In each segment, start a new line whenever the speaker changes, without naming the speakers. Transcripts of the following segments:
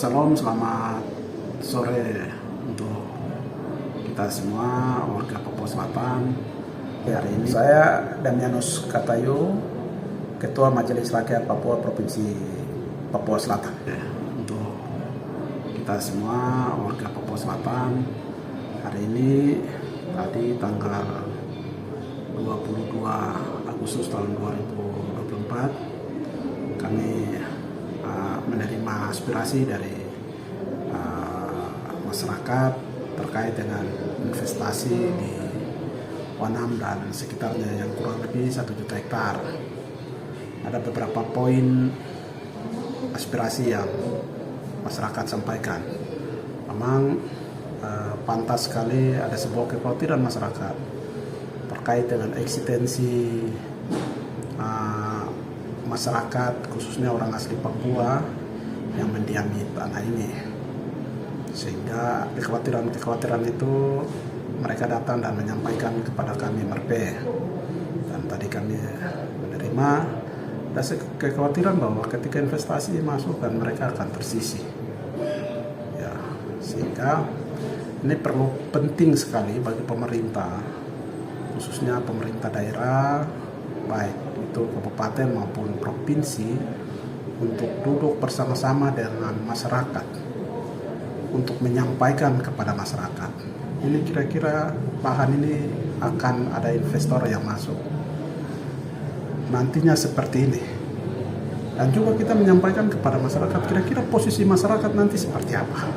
Salam, selamat sore untuk kita semua warga Papua Selatan. Hari ini saya Damianus Katayu, Ketua Majelis Rakyat Papua Provinsi Papua Selatan. Untuk kita semua warga Papua Selatan, hari ini tadi tanggal 22 Agustus tahun 2024 kami menerima aspirasi dari masyarakat terkait dengan investasi di Wanam dan sekitarnya yang kurang lebih 1 juta hektar. Ada beberapa poin aspirasi yang masyarakat sampaikan. Memang pantas sekali ada sebuah kekhawatiran masyarakat terkait dengan eksistensi masyarakat, khususnya orang asli Papua yang mendiami tanah ini, sehingga kekhawatiran itu mereka datang dan menyampaikan kepada kami MRP, dan tadi kami menerima ada kekhawatiran bahwa ketika investasi masuk dan mereka akan tersisih ya, sehingga ini penting sekali bagi pemerintah, khususnya pemerintah daerah baik itu kabupaten maupun provinsi, untuk duduk bersama-sama dengan masyarakat untuk menyampaikan kepada masyarakat ini kira-kira lahan ini akan ada investor yang masuk nantinya seperti ini, dan juga kita menyampaikan kepada masyarakat kira-kira posisi masyarakat nanti seperti apa.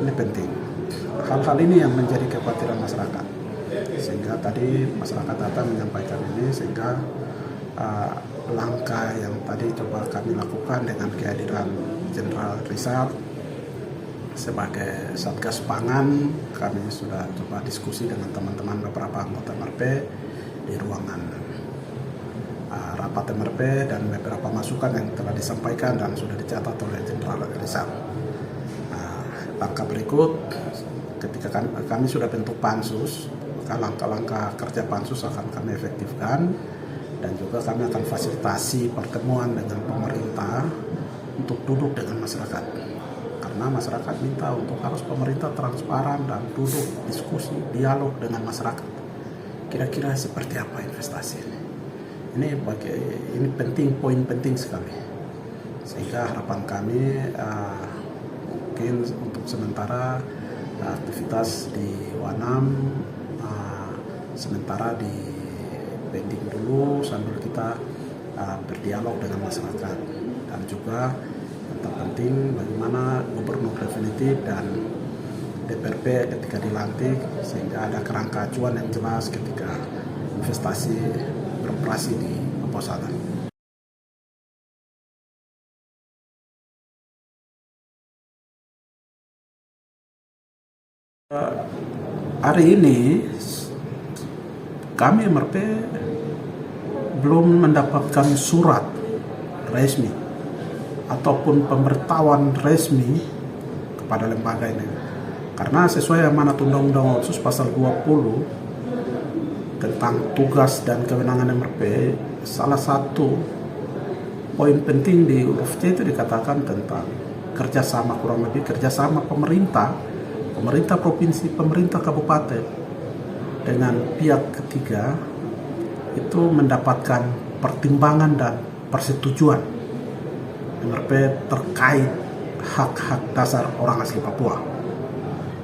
Ini penting, hal-hal ini yang menjadi kekhawatiran masyarakat, sehingga tadi masyarakat datang menyampaikan ini, sehingga langkah yang tadi coba kami lakukan dengan kehadiran Jenderal Rizal sebagai Satgas Pangan, kami sudah coba diskusi dengan teman-teman beberapa anggota MRP di ruangan rapat MRP, dan beberapa masukan yang telah disampaikan dan sudah dicatat oleh Jenderal Rizal. Langkah berikut, ketika kami sudah bentuk pansus, maka langkah-langkah kerja pansus akan kami efektifkan, dan juga kami akan fasilitasi pertemuan dengan pemerintah untuk duduk dengan masyarakat, karena masyarakat minta untuk harus pemerintah transparan dan duduk diskusi dialog dengan masyarakat kira-kira seperti apa investasi ini penting, poin penting sekali, sehingga harapan kami mungkin untuk sementara aktivitas di Wanam sementara di pending dulu sambil kita berdialog dengan masyarakat, dan juga yang terpenting bagaimana gubernur definitif dan DPRP ketika dilantik, sehingga ada kerangka acuan yang jelas ketika investasi beroperasi di Papua Selatan. Hari ini kami MRP belum mendapatkan surat resmi ataupun pemberitahuan resmi kepada lembaga ini, karena sesuai amanat Undang-Undang Otsus pasal 20 tentang tugas dan kewenangan MRP, salah satu poin penting di huruf C itu dikatakan tentang kerjasama, kurang lebih kerjasama pemerintah provinsi, pemerintah kabupaten dengan pihak ketiga itu mendapatkan pertimbangan dan persetujuan MRP terkait hak-hak dasar orang asli Papua.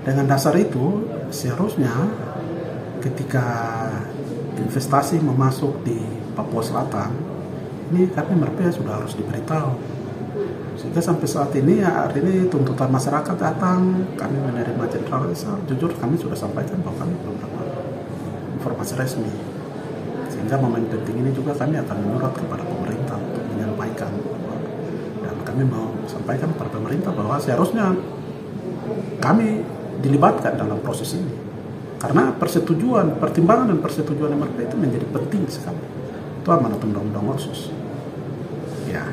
Dengan dasar itu seharusnya ketika investasi memasuk di Papua Selatan ini kami MRP sudah harus diberitahu, sehingga sampai saat ini hari ini tuntutan masyarakat datang, kami menerima Jenderal Rizal, jujur kami sudah sampaikan bahwa kami belum dapat informasi resmi, sehingga momen penting ini juga kami akan menyurat kepada pemerintah untuk menyampaikan, dan kami mau sampaikan kepada pemerintah bahwa seharusnya kami dilibatkan dalam proses ini, karena pertimbangan dan persetujuan MRP itu menjadi penting sekali. Itu amanat Undang-Undang Otsus ya,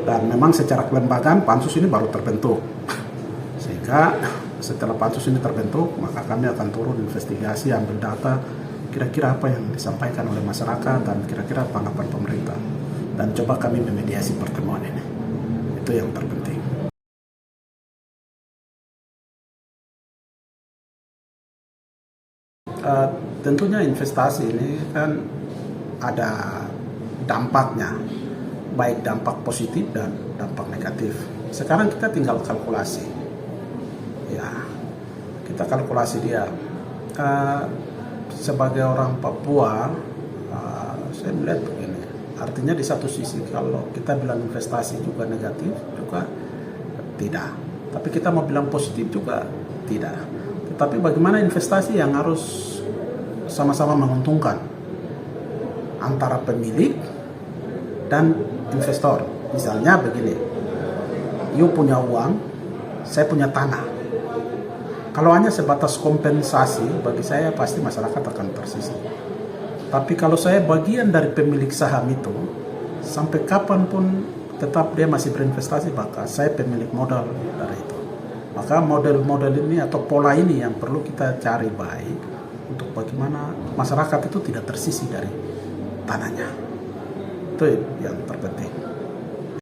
dan memang secara kelembagaan pansus ini baru terbentuk, sehingga setelah pansus ini terbentuk maka kami akan turun investigasi, ambil data kira-kira apa yang disampaikan oleh masyarakat dan kira-kira tanggapan pemerintah, dan coba kami memediasi pertemuan ini. Itu yang terpenting. Tentunya investasi ini kan ada dampaknya, baik dampak positif dan dampak negatif. Sekarang kita tinggal kalkulasi, ya kita kalkulasi dia. Sebagai orang Papua, saya melihat begini, artinya di satu sisi kalau kita bilang investasi juga negatif, juga tidak. Tapi kita mau bilang positif juga tidak. Tetapi bagaimana investasi yang harus sama-sama menguntungkan antara pemilik dan investor. Misalnya begini, you punya uang, saya punya tanah. Kalau hanya sebatas kompensasi, bagi saya pasti masyarakat akan tersisih. Tapi kalau saya bagian dari pemilik saham itu, sampai kapanpun tetap dia masih berinvestasi, maka saya pemilik modal dari itu. Maka model-model ini atau pola ini yang perlu kita cari baik untuk bagaimana masyarakat itu tidak tersisih dari tanahnya. Itu yang terpenting.